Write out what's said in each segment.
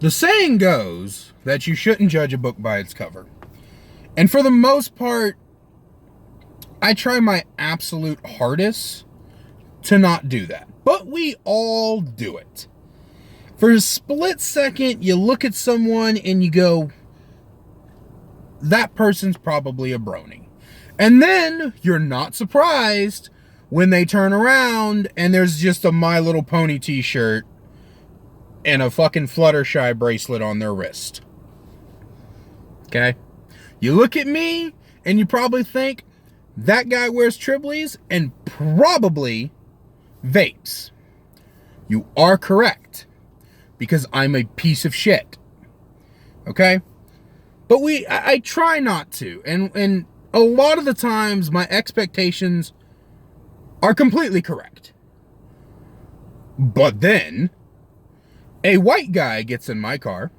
The saying goes that you shouldn't judge a book by its cover. And for the most part, I try my absolute hardest to not do that. But we all do it. For a split second, you look at someone and you go, that person's probably a brony. And then you're not surprised when they turn around and there's just a My Little Pony t-shirt and a fucking Fluttershy bracelet on their wrist. Okay? You look at me and you probably think that guy wears Triblies and probably vapes. You are correct, because I'm a piece of shit. Okay? But I try not to. And a lot of the times my expectations are completely correct. But then a white guy gets in my car.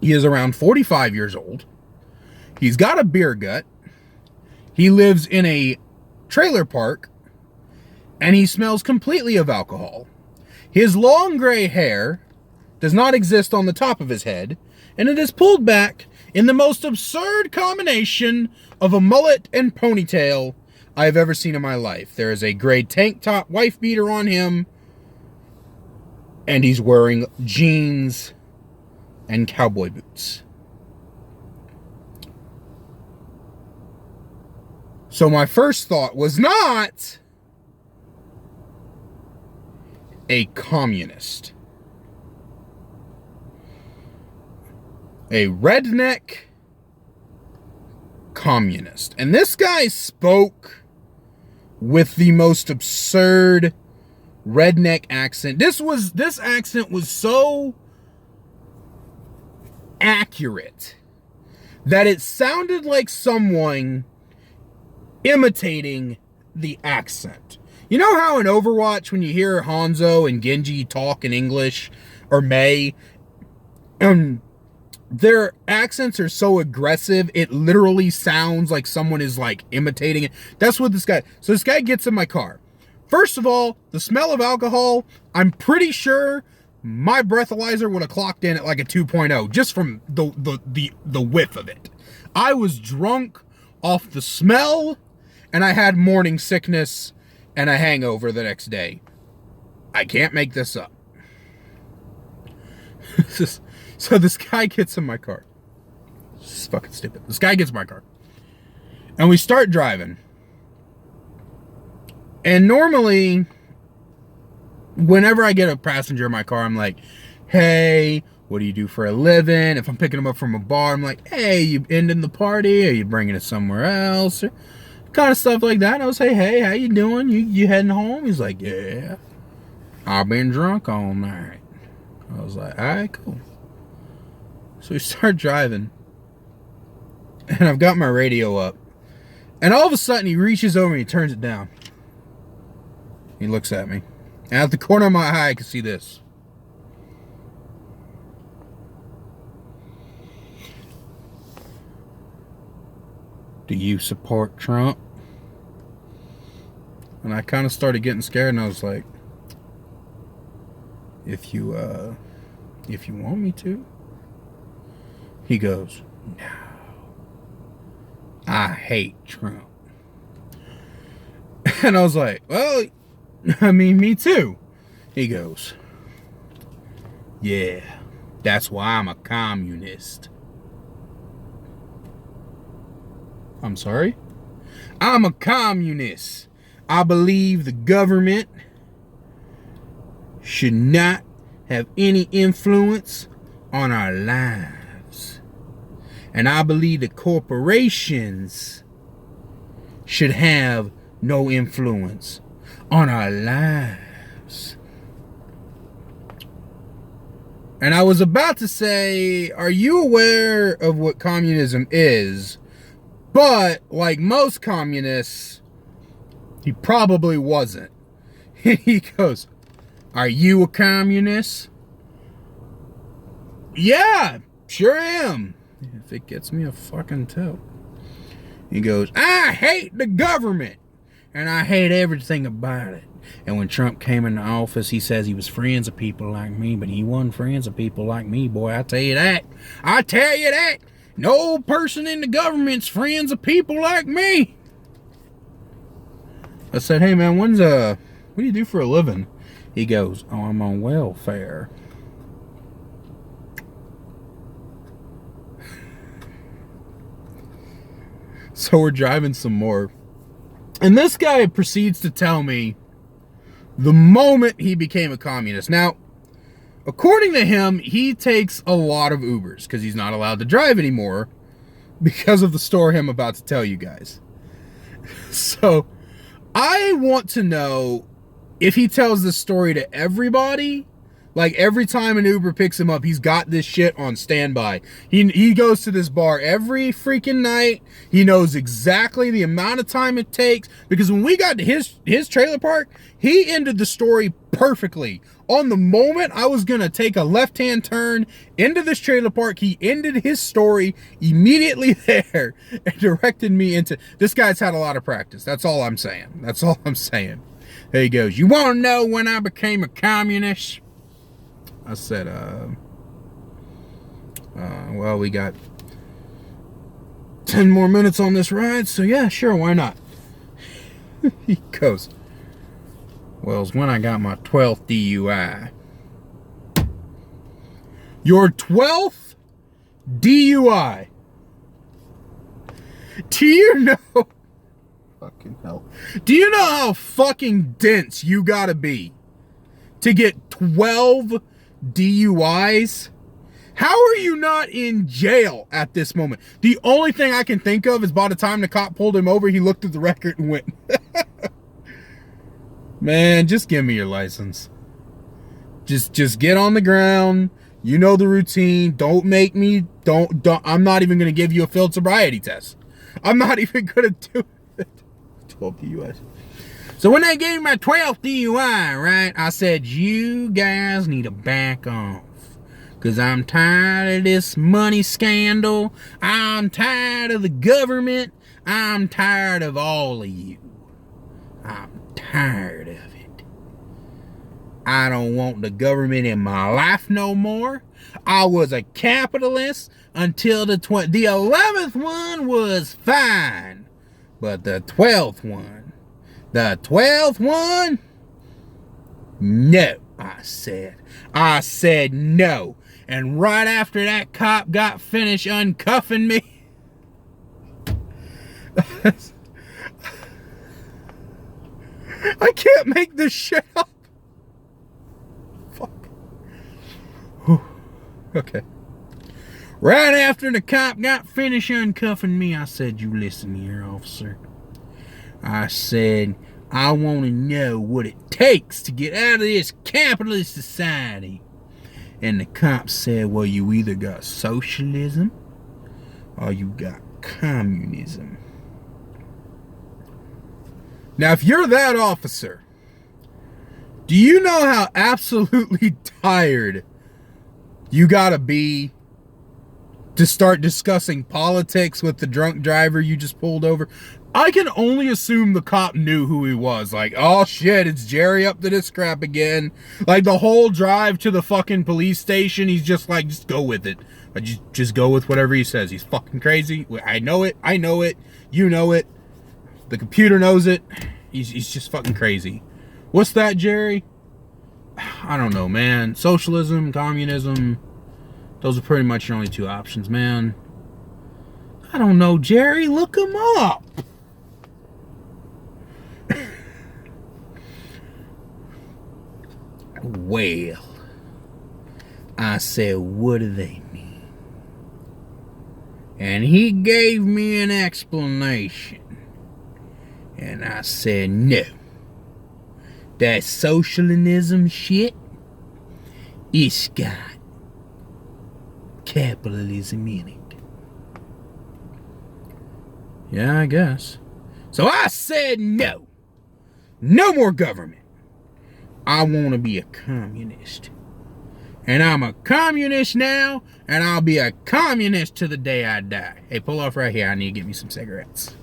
He is around 45 years old. He's got a beer gut. He lives in a trailer park. And he smells completely of alcohol. His long gray hair does not exist on the top of his head, and it is pulled back in the most absurd combination of a mullet and ponytail I have ever seen in my life. There is a gray tank top wife beater on him, and he's wearing jeans and cowboy boots. So my first thought was not a communist. A redneck communist. And this guy spoke with the most absurd redneck accent. This accent was so accurate that it sounded like someone imitating the accent. You know how in Overwatch, when you hear Hanzo and Genji talk in English, or Mei, their accents are so aggressive, it literally sounds like someone is like imitating it. That's what this guy... So this guy gets in my car. First of all, the smell of alcohol, I'm pretty sure my breathalyzer would have clocked in at like a 2.0, just from the whiff of it. I was drunk off the smell, and I had morning sickness and a hangover the next day. I can't make this up. So this guy gets in my car. This is fucking stupid. This guy gets in my car. And we start driving. And normally, whenever I get a passenger in my car, I'm like, hey, what do you do for a living? If I'm picking them up from a bar, I'm like, hey, you ending the party? Are you bringing it somewhere else? Or kind of stuff like that. And I would say, hey, how you doing? You heading home? He's like, yeah, I've been drunk all night. I was like, all right, cool. So we start driving, and I've got my radio up, and all of a sudden he reaches over and he turns it down. He looks at me, and out the corner of my eye I can see this. Do you support Trump? And I kind of started getting scared, and I was like, if you want me to. He goes, no, I hate Trump. And I was like, well, I mean, me too. He goes, yeah, that's why I'm a communist. I'm sorry? I'm a communist. I believe the government should not have any influence on our lives. And I believe the corporations should have no influence on our lives. And I was about to say, are you aware of what communism is? But like most communists, he probably wasn't. He goes, are you a communist? Yeah, sure am. If it gets me a fucking tip. He goes, I hate the government. And I hate everything about it. And when Trump came into office, he says he was friends of people like me, but he wasn't friends of people like me, boy. I tell you that. I tell you that. No person in the government's friends of people like me. I said, hey man, what do you do for a living? He goes, oh, I'm on welfare. So we're driving some more. And this guy proceeds to tell me the moment he became a communist. Now, according to him, he takes a lot of Ubers because he's not allowed to drive anymore because of the story I'm about to tell you guys. So I want to know if he tells this story to everybody. Like every time an Uber picks him up, he's got this shit on standby. He goes to this bar every freaking night. He knows exactly the amount of time it takes. Because when we got to his trailer park, he ended the story perfectly. On the moment I was going to take a left-hand turn into this trailer park, he ended his story immediately there and directed me into... This guy's had a lot of practice. That's all I'm saying. That's all I'm saying. There he goes. You want to know when I became a communist? I said, well, we got 10 more minutes on this ride, so yeah, sure, why not? He goes, well, it's when I got my 12th DUI. Your 12th DUI? Do you know... Fucking hell. Do you know how fucking dense you gotta be to get 12 DUIs? How are you not in jail at this moment? The only thing I can think of is by the time the cop pulled him over, he looked at the record and went, man, just give me your license. Just get on the ground. You know the routine. Don't make me, don't I'm not even going to give you a field sobriety test. I'm not even going to do it. 12 DUIs. So when they gave me my 12th DUI, right, I said, you guys need to back off. Because I'm tired of this money scandal. I'm tired of the government. I'm tired of all of you. I'm tired of it. I don't want the government in my life no more. I was a capitalist until the 11th one was fine. But the 12th one, no, I said no. And right after that cop got finished uncuffing me, I can't make this shit up. Fuck. Whew. Okay. Right after the cop got finished uncuffing me, I said, you listen here, officer. I said, I want to know what it takes to get out of this capitalist society. And the cop said, well, you either got socialism or you got communism. Now, if you're that officer, do you know how absolutely tired you gotta be to start discussing politics with the drunk driver you just pulled over? I can only assume the cop knew who he was. Like, oh shit, it's Jerry up to this crap again. Like, the whole drive to the fucking police station, he's just like, just go with it. Just go with whatever he says. He's fucking crazy. I know it. You know it. The computer knows it. He's just fucking crazy. What's that, Jerry? I don't know, man. Socialism, communism. Those are pretty much your only two options, man. I don't know, Jerry. Look them up. Well, I said, what do they mean? And he gave me an explanation. And I said, no. That socialism shit, it's got capitalism in it. Yeah, I guess. So I said no. No more government. I want to be a communist. And I'm a communist now, and I'll be a communist to the day I die. Hey, pull off right here. I need to get me some cigarettes.